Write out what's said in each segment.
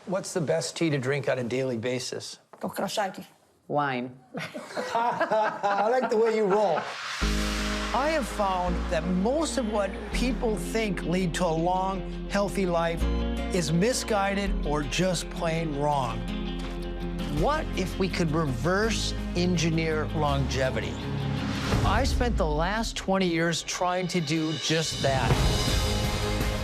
What's the best tea to drink on a daily basis? Wine. I like the way you roll. I have found that most of what people think lead to a long, healthy life is misguided or just plain wrong. What if we could reverse engineer longevity? I spent the last 20 years trying to do just that.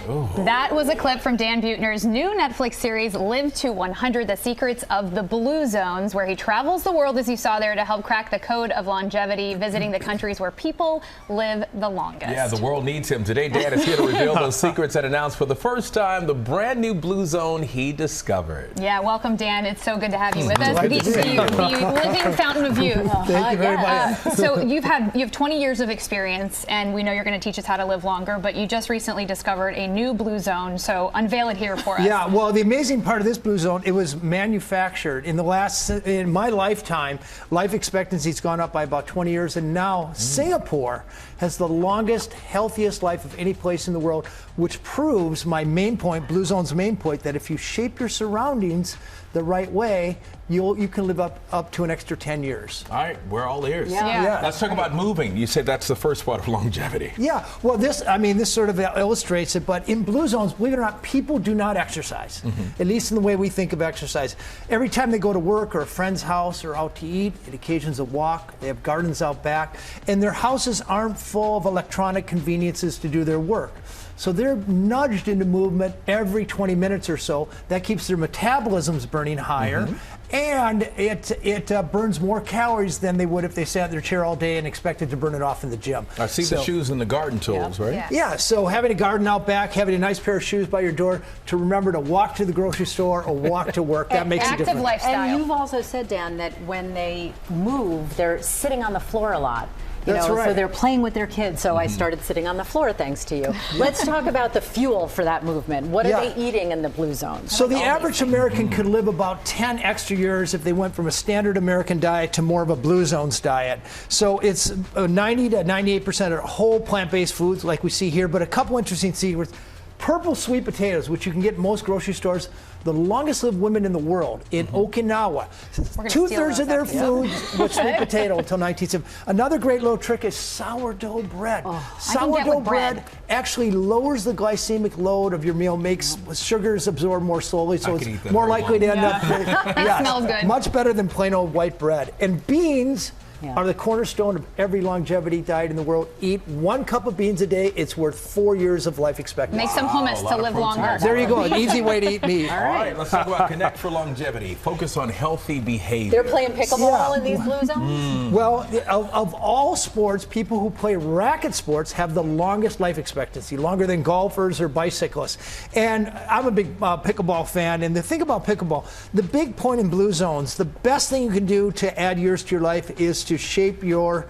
Ooh. That was a clip from Dan Buettner's new Netflix series, Live to 100, The Secrets of the Blue Zones, where he travels the world, as you saw there, to help crack the code of longevity, visiting the countries where people live the longest. Yeah, the world needs him. Today, Dan is here to reveal those secrets and announce for the first time the brand new blue zone he discovered. Yeah, welcome, Dan. It's so good to have you with us. The living fountain of youth. Thank you very much. So you have 20 years of experience, and we know you're going to teach us how to live longer, but you just recently discovered a new blue zone, so unveil it here for us. Yeah, well, the amazing part of this blue zone, it was manufactured in my lifetime. Life expectancy's gone up by about 20 years, and now Singapore has the longest, healthiest life of any place in the world, which proves my main point, blue zone's main point, that if you shape your surroundings the right way, you can live up to an extra 10 years. All right, we're all ears. Yeah. Let's talk about moving. You said that's the first part of longevity. Yeah, well, this sort of illustrates it, but in blue zones, believe it or not, people do not exercise, at least in the way we think of exercise. Every time they go to work or a friend's house or out to eat, it occasions a walk. They have gardens out back, and their houses aren't full of electronic conveniences to do their work. So they're nudged into movement every 20 minutes or so. That keeps their metabolisms burning higher, and it burns more calories than they would if they sat in their chair all day and expected to burn it off in the gym. I see the shoes and the garden tools, right? Yeah, so having a garden out back, having a nice pair of shoes by your door to remember to walk to the grocery store or walk to work, that makes a difference. Active lifestyle. And you've also said, Dan, that when they move, they're sitting on the floor a lot. That's right. So they're playing with their kids. So I started sitting on the floor thanks to you. Let's talk about the fuel for that movement. What are they eating in the blue zone? So the average American could live about 10 extra years if they went from a standard American diet to more of a blue zones diet. So it's 90 to 98% of whole plant-based foods like we see here, but a couple interesting secrets. Purple sweet potatoes, which you can get in most grocery stores, the longest lived women in the world in Okinawa. 2/3 of their food was sweet potato until 1970. Another great little trick is sourdough bread. Sourdough bread actually lowers the glycemic load of your meal, makes sugars absorb more slowly, so it's more likely to end up. That smells good. Much better than plain old white bread. And beans are the cornerstone of every longevity diet in the world. Eat 1 cup of beans a day. It's worth 4 years of life expectancy. Make some hummus to live longer. There you go. An easy way to eat meat. All right, let's talk about Connect for Longevity. Focus on healthy behavior. They're playing pickleball in these blue zones? Well, of all sports, people who play racket sports have the longest life expectancy, longer than golfers or bicyclists. And I'm a big pickleball fan. And the thing about pickleball, the big point in blue zones, the best thing you can do to add years to your life is to shape your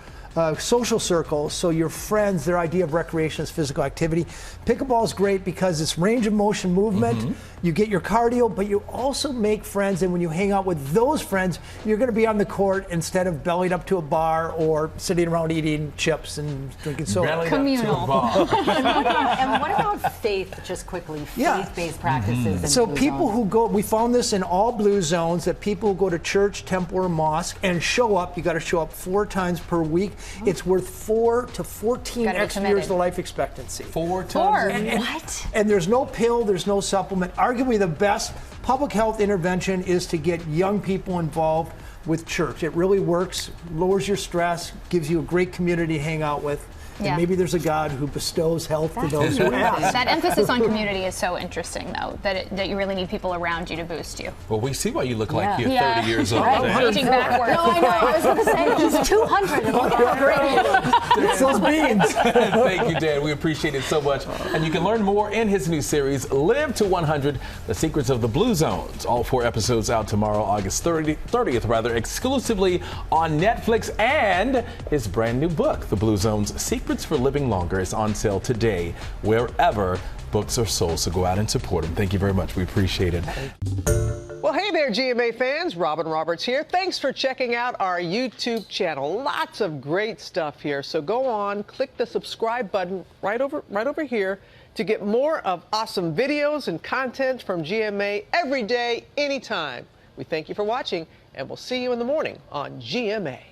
social circles, so your friends, their idea of recreation is physical activity. Pickleball is great because it's range of motion movement. You get your cardio, but you also make friends, and when you hang out with those friends, you're going to be on the court instead of bellied up to a bar or sitting around eating chips and drinking soda. Communal. And what about faith, just quickly, faith-based practices? In So blue people zones? who go, we found this in all blue zones, that people who go to church, temple, or mosque and show up, you got to show up 4 times per week. It's worth 4 to 14 extra years of life expectancy. 4 times? What? And there's no pill, there's no supplement. Arguably the best public health intervention is to get young people involved with church. It really works, lowers your stress, gives you a great community to hang out with. And maybe there's a God who bestows health to those who ask. That emphasis on community is so interesting, though, that you really need people around you to boost you. Well, we see why you look like you're 30 years old. Aging backwards. No, I know. I was going to say, he's 200. And look how great he looks. It's those beans. Thank you, Dan. We appreciate it so much. And you can learn more in his new series, Live to 100, The Secrets of the Blue Zones. All 4 episodes out tomorrow, August 30th, exclusively on Netflix. And his brand new book, The Blue Zones, Secrets for Living Longer, is on sale today wherever books are sold. So go out and support him. Thank you very much. We appreciate it. Well, hey there, GMA fans. Robin Roberts here. Thanks for checking out our YouTube channel. Lots of great stuff here. So go on, click the subscribe button right over here. to get more of awesome videos and content from GMA every day, anytime. We thank you for watching, and we'll see you in the morning on GMA.